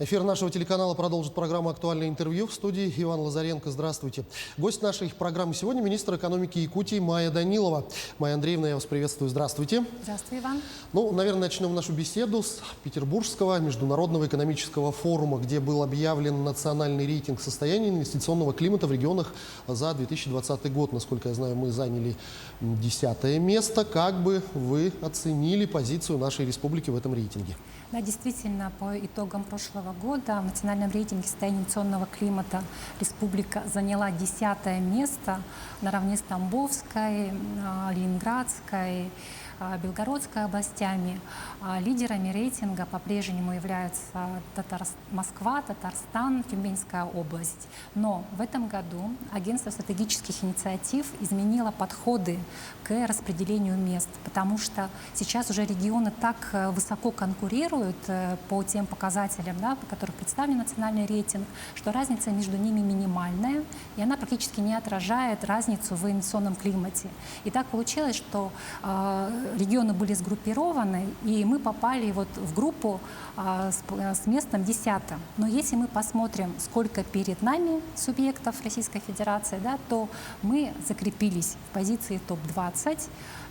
Эфир нашего телеканала продолжит программа «Актуальное интервью». В студии Иван Лазаренко. Здравствуйте. Гость нашей программы сегодня – министр экономики Якутии Майя Данилова. Майя Андреевна, я вас приветствую. Здравствуйте. Здравствуй, Иван. Ну, наверное, начнем нашу беседу с Петербургского международного экономического форума, где был объявлен национальный рейтинг состояния инвестиционного климата в регионах за 2020 год. Насколько я знаю, мы заняли 10-е место. Как бы вы оценили позицию нашей республики в этом рейтинге? Да, действительно, по итогам прошлого года в национальном рейтинге состояния инвестиционного климата республика заняла 10-е место наравне с Тамбовской, Ленинградской, Белгородской областями. Лидерами рейтинга по-прежнему являются Москва, Татарстан, Тюменская область. Но в этом году Агентство стратегических инициатив изменило подходы к распределению мест, потому что сейчас уже регионы так высоко конкурируют по тем показателям, да, по которым представлен национальный рейтинг, что разница между ними минимальная, и она практически не отражает разницу в инвестиционном климате. И так получилось, что регионы были сгруппированы, и мы попали вот в группу с местом 10-м. Но если мы посмотрим, сколько перед нами субъектов Российской Федерации, да, то мы закрепились в позиции топ-20.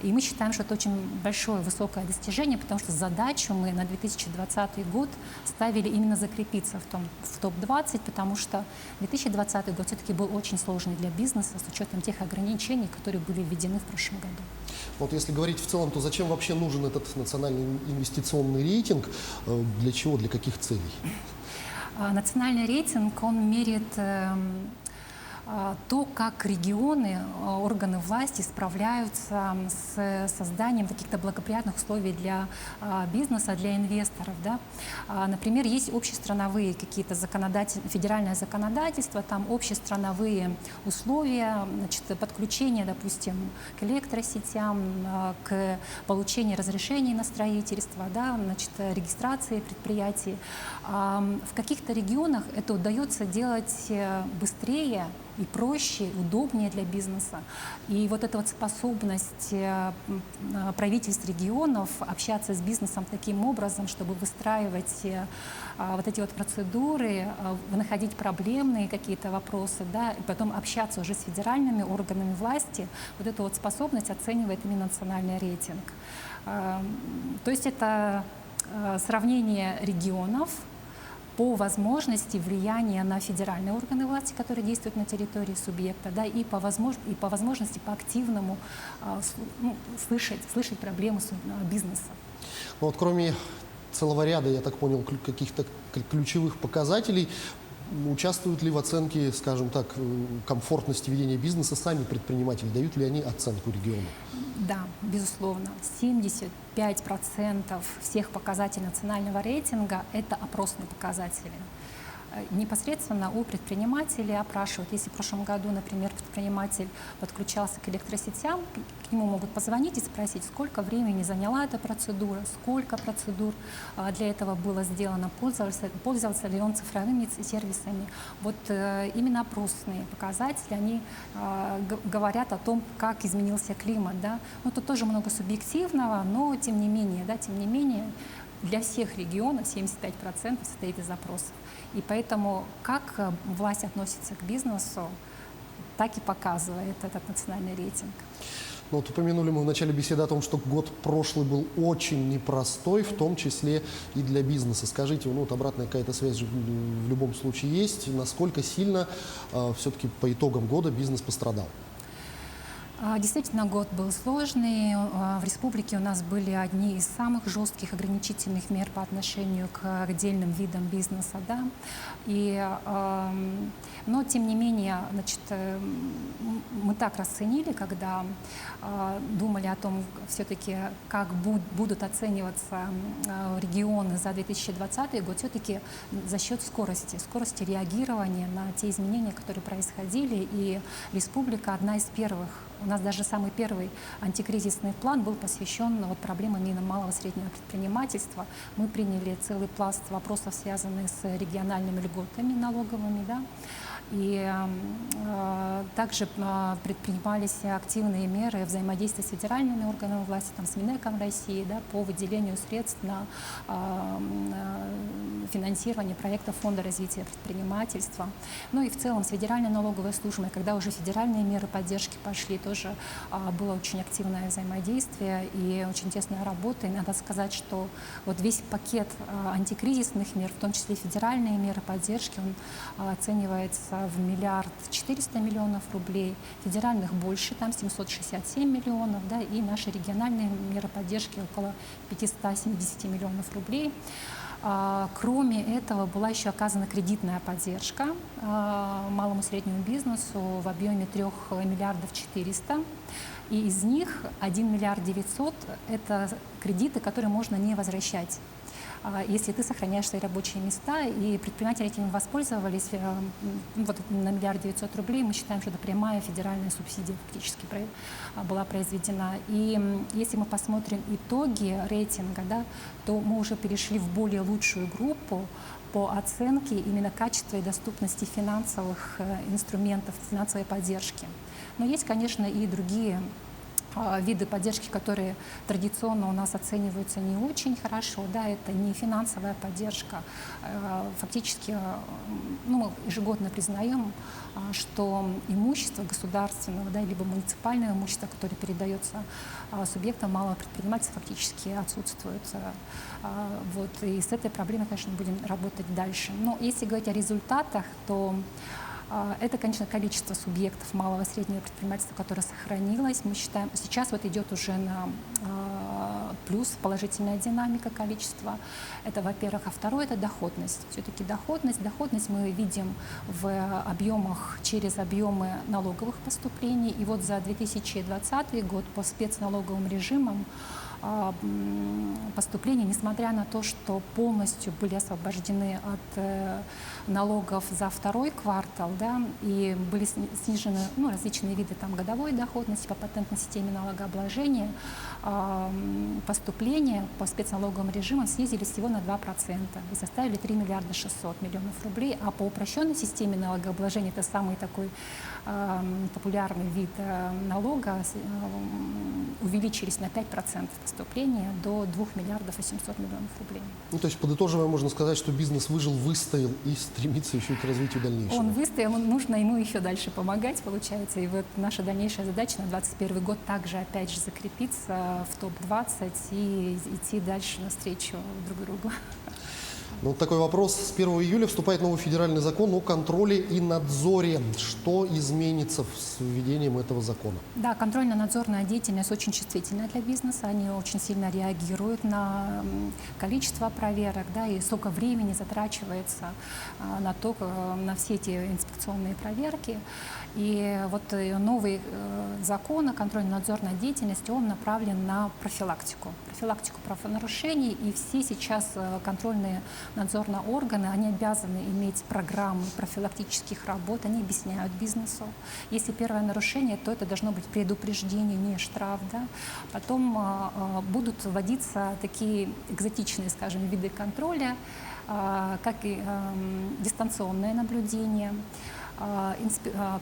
И мы считаем, что это очень большое, высокое достижение, потому что задачу мы на 2020 год ставили именно закрепиться в топ-20, потому что 2020 год все-таки был очень сложный для бизнеса с учетом тех ограничений, которые были введены в прошлом году. Вот если говорить в целом, то зачем вообще нужен этот национальный инвестиционный рейтинг? Для чего, для каких целей? Национальный рейтинг, он меряет то, как регионы, органы власти справляются с созданием каких-то благоприятных условий для бизнеса, для инвесторов. Да? Например, есть общестрановые какие-то федеральное законодательство, там общестрановые условия, значит, подключения, допустим, к электросетям, к получению разрешений на строительство, да, значит, регистрации предприятий. В каких-то регионах это удается делать быстрее и проще, удобнее для бизнеса. И вот эта вот способность правительств регионов общаться с бизнесом таким образом, чтобы выстраивать вот эти вот процедуры, находить проблемные какие-то вопросы, да, и потом общаться уже с федеральными органами власти, вот эту вот способность оценивает именно национальный рейтинг. То есть это сравнение регионов по возможности влияния на федеральные органы власти, которые действуют на территории субъекта, да, и по возможности по-активному слышать проблемы бизнеса. Ну, вот кроме целого ряда, я так понял, каких-то ключевых показателей, участвуют ли в оценке, скажем так, комфортности ведения бизнеса сами предприниматели? Дают ли они оценку региону? Да, безусловно. 75% всех показателей национального рейтинга – это опросные показатели. Непосредственно у предпринимателей опрашивают. Если в прошлом году, например, предприниматель подключался к электросетям, к нему могут позвонить и спросить, сколько времени заняла эта процедура, сколько процедур для этого было сделано, пользовался ли он цифровыми сервисами. Вот именно опросные показатели, они говорят о том, как изменился климат. Да? Ну, тут тоже много субъективного, но тем не менее, для всех регионов 75% состоит из опросов. И поэтому как власть относится к бизнесу, так и показывает этот национальный рейтинг. Ну, вот упомянули мы в начале беседы о том, что год прошлый был очень непростой, в том числе и для бизнеса. Скажите, ну, вот обратная какая-то связь в любом случае есть, насколько сильно все-таки по итогам года бизнес пострадал? Действительно, год был сложный. В республике у нас были одни из самых жестких ограничительных мер по отношению к отдельным видам бизнеса. Да? Но, тем не менее, значит, мы так расценили, когда думали о том, все-таки, как будут оцениваться регионы за 2020 год, все-таки за счет скорости реагирования на те изменения, которые происходили. И республика одна из первых. У нас даже самый первый антикризисный план был посвящен проблемам малого и среднего предпринимательства. Мы приняли целый пласт вопросов, связанных с региональными льготами налоговыми. Да? И также предпринимались активные меры взаимодействия с федеральными органами власти, там, с Минэком России, да, по выделению средств на финансирование проектов Фонда развития предпринимательства. Ну и в целом с Федеральной налоговой службой, когда уже федеральные меры поддержки пошли, тоже было очень активное взаимодействие и очень тесная работа. И надо сказать, что вот весь пакет антикризисных мер, в том числе федеральные меры поддержки, он оценивается в 1 400 000 000 рублей, федеральных больше, там 767 миллионов, да, и наши региональные меры поддержки около 570 миллионов рублей. Кроме этого, была еще оказана кредитная поддержка малому и среднему бизнесу в объеме 3 400 000 000. И из них 1 900 000 000 – это кредиты, которые можно не возвращать, если ты сохраняешь свои рабочие места. И предприниматели этим воспользовались. Вот на 1 900 000 000 рублей мы считаем, что это прямая федеральная субсидия фактически была произведена. И если мы посмотрим итоги рейтинга, да, то мы уже перешли в более лучшую группу по оценке именно качества и доступности финансовых инструментов, финансовой поддержки. Но есть, конечно, и другие виды поддержки, которые традиционно у нас оцениваются не очень хорошо. Да, это не финансовая поддержка. Фактически, мы ежегодно признаем, что имущество государственного, да, либо муниципальное имущество, которое передается субъектам малого предпринимательства, фактически отсутствует. Вот, и с этой проблемой, конечно, будем работать дальше. Но если говорить о результатах, то это, конечно, количество субъектов малого и среднего предпринимательства, которое сохранилось. Мы считаем, сейчас вот идет уже на плюс, положительная динамика количества. Это, во-первых. А второе – это доходность. Все-таки доходность мы видим в объемах, через объемы налоговых поступлений. И вот за 2020 год по спецналоговым режимам поступления, несмотря на то, что полностью были освобождены от налогов за второй квартал, да, и были снижены различные виды там, годовой доходности по патентной системе налогообложения, поступления по спецналоговым режимам снизились всего на 2% и составили 3 600 000 000 рублей, а по упрощенной системе налогообложения, это самый такой популярный вид налога, увеличились на 5% поступления до 2 800 000 000 рублей. То есть, подытоживая, можно сказать, что бизнес выжил, выстоял и стремится еще к развитию дальнейшего. Он выстоял, нужно ему еще дальше помогать, получается. И вот наша дальнейшая задача на 2021 год также, опять же, закрепиться в топ-20 и идти дальше навстречу друг другу. Вот такой вопрос. С 1 июля вступает новый федеральный закон о контроле и надзоре. Что изменится с введением этого закона? Да, контрольно-надзорная деятельность очень чувствительная для бизнеса. Они очень сильно реагируют на количество проверок, да, и сколько времени затрачивается на все эти инспекционные проверки. И вот новый закон о контрольно-надзорной деятельности, он направлен на профилактику правонарушений. И все сейчас контрольные надзорные органы, они обязаны иметь программы профилактических работ, они объясняют бизнесу. Если первое нарушение, то это должно быть предупреждение, не штраф. Да? Потом будут вводиться такие экзотичные, скажем, виды контроля, как и дистанционное наблюдение,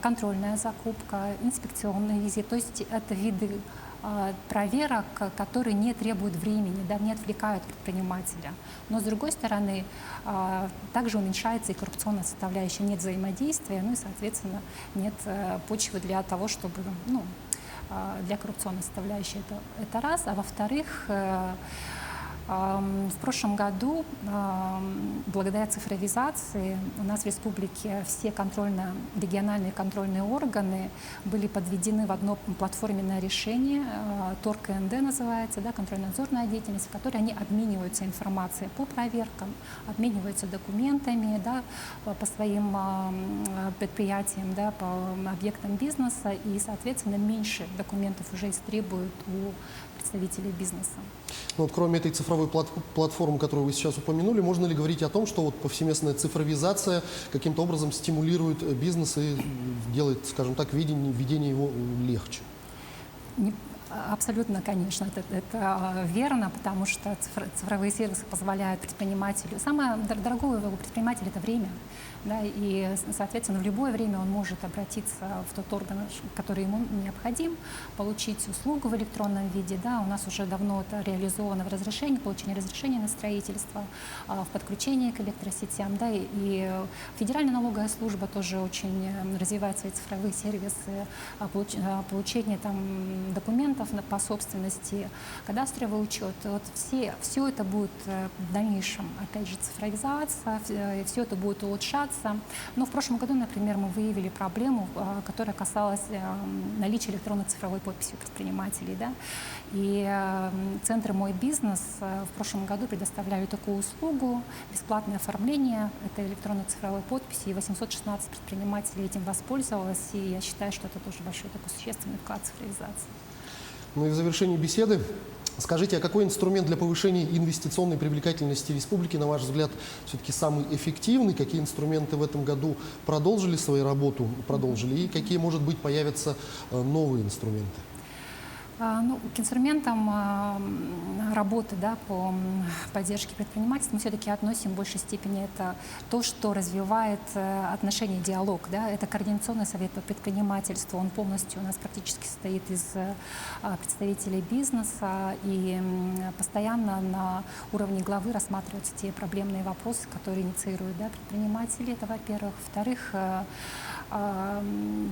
контрольная закупка, инспекционный визит. То есть это виды проверок, которые не требуют времени, да, не отвлекают предпринимателя. Но, с другой стороны, также уменьшается и коррупционная составляющая, нет взаимодействия, и, соответственно, нет почвы для того, чтобы, для коррупционной составляющей. Это раз. А во-вторых, в прошлом году, благодаря цифровизации, у нас в республике все региональные контрольные органы были подведены в одно платформенное решение, ТОР-КНД называется, да, контрольно-надзорная деятельность, в которой они обмениваются информацией по проверкам, обмениваются документами, да, по своим предприятиям, да, по объектам бизнеса, и, соответственно, меньше документов уже истребуют у представителей бизнеса. Кроме этой цифровой платформы, которую вы сейчас упомянули, можно ли говорить о том, что повсеместная цифровизация каким-то образом стимулирует бизнес и делает, скажем так, ведение его легче? Абсолютно, конечно, это верно, потому что цифровые сервисы позволяют предпринимателю. Самое дорогое у предпринимателя — это время. Да, и, соответственно, в любое время он может обратиться в тот орган, который ему необходим, получить услугу в электронном виде. Да. У нас уже давно это реализовано в разрешении, получение разрешения на строительство, в подключении к электросетям. Да, и Федеральная налоговая служба тоже очень развивает свои цифровые сервисы, получение там документов по собственности, кадастровый учет. Вот все это будет в дальнейшем, опять же, цифровизация, все это будет улучшаться. Но в прошлом году, например, мы выявили проблему, которая касалась наличия электронной цифровой подписи у предпринимателей. Да? И центры «Мой бизнес» в прошлом году предоставляли такую услугу, бесплатное оформление этой электронной цифровой подписи, и 816 предпринимателей этим воспользовалось, и я считаю, что это тоже большой такой существенный вклад в цифровизацию. Ну и в завершении беседы скажите, а какой инструмент для повышения инвестиционной привлекательности республики, на ваш взгляд, все-таки самый эффективный? Какие инструменты в этом году продолжили свою работу, и какие, может быть, появятся новые инструменты? Ну, к инструментам работы, да, по поддержке предпринимательства мы все-таки относим в большей степени это то, что развивает отношения, диалог. Да, это Координационный совет по предпринимательству. Он полностью у нас практически состоит из представителей бизнеса, и постоянно на уровне главы рассматриваются те проблемные вопросы, которые инициируют, да, предприниматели. Это, во-первых. Во-вторых,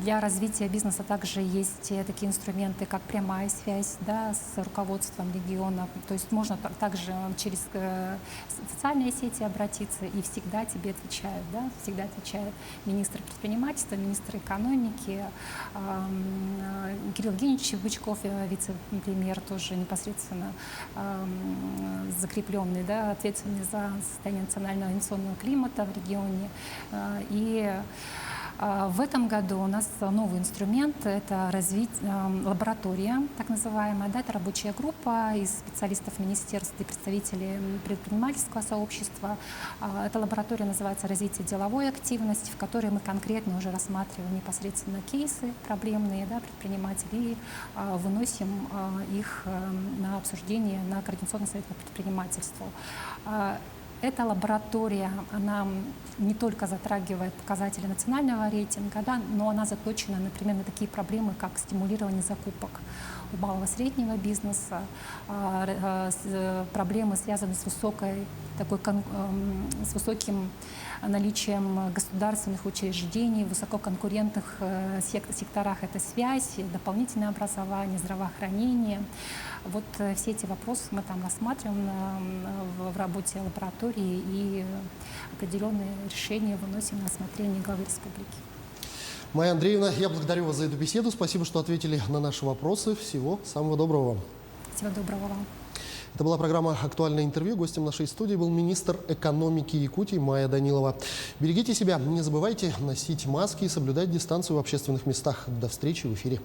для развития бизнеса также есть такие инструменты, как прямая связь, да, с руководством региона. То есть можно также через социальные сети обратиться, и всегда тебе отвечают. Да, всегда отвечает министр предпринимательства, министр экономики, Кирилл Евгеньевич Бычков, вице-премьер, тоже непосредственно закрепленный, да, ответственный за состояние национального инвестиционного климата в регионе. И в этом году у нас новый инструмент — это лаборатория, так называемая. Да, это рабочая группа из специалистов министерств и представителей предпринимательского сообщества. Эта лаборатория называется «Развитие деловой активности», в которой мы конкретно уже рассматриваем непосредственно кейсы проблемные, да, предпринимателей, и выносим их на обсуждение на Координационный совет по предпринимательству. Эта лаборатория, она не только затрагивает показатели национального рейтинга, да, но она заточена, например, на такие проблемы, как стимулирование закупок у малого и среднего бизнеса, проблемы, связанные с высоким наличием государственных учреждений, в высококонкурентных секторах — это связь, дополнительное образование, здравоохранение. Вот все эти вопросы мы там рассматриваем в работе лаборатории и определенные решения выносим на рассмотрение главы республики. Майя Андреевна, я благодарю вас за эту беседу. Спасибо, что ответили на наши вопросы. Всего самого доброго вам. Всего доброго вам. Это была программа «Актуальное интервью». Гостем нашей студии был министр экономики Якутии Майя Данилова. Берегите себя, не забывайте носить маски и соблюдать дистанцию в общественных местах. До встречи в эфире.